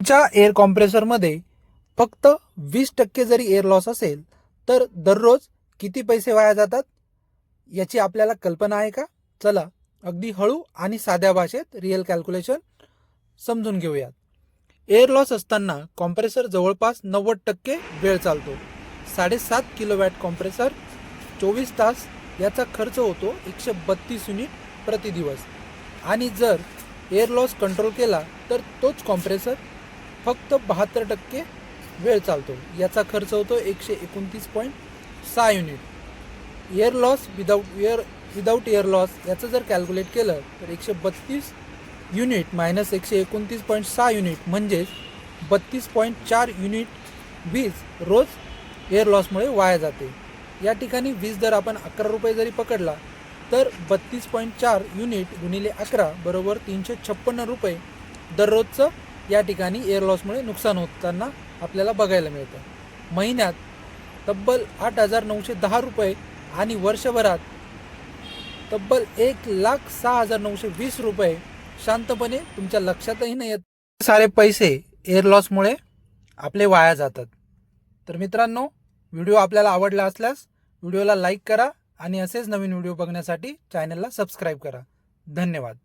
तुमच्या एअर कॉम्प्रेसरमध्ये फक्त 20% जरी एअर लॉस असेल तर दररोज किती पैसे वाया जातात याची आपल्याला कल्पना आहे का? चला अगदी हळू आणि साध्या भाषेत रिअल कॅल्क्युलेशन समजून घेऊयात. एअर लॉस असताना कॉम्प्रेसर जवळपास 90% वेळ चालतो. 7.5 किलोवॅट कॉम्प्रेसर 24 तास, याचा खर्च होतो 132 युनिट प्रति दिवस. आणि जर एअर लॉस कंट्रोल केला तर तोच कॉम्प्रेसर फक्त 72% वेळ चालतो, याचा खर्च होतो 129.6 unit. Air loss without air loss याचं जर कॅल्क्युलेट केलं तर 132 युनिट मायनस 129.6 युनिट म्हणजेच 32.4 युनिट वीज रोज एअर लॉसमुळे वाया जाते. या ठिकाणी वीज दर आपण 11 रुपये जरी पकडला तर 32.4 युनिट गुणिले 11 बरोबर 356 रुपये दररोजचं या ठिकाणी एअर लॉसमुळे नुकसान होताना आपल्याला बघायला मिळतं. महिन्यात तब्बल 8,910 रुपये आणि वर्षभरात तब्बल 1,06,920 रुपये शांतपणे तुमच्या लक्षातही नाही येत सारे पैसे एअर लॉसमुळे आपले वाया जातात. तर मित्रांनो, व्हिडिओ आपल्याला आवडला असल्यास व्हिडिओला लाईक करा आणि असेच नवीन व्हिडिओ बघण्यासाठी चॅनलला सबस्क्राईब करा. धन्यवाद.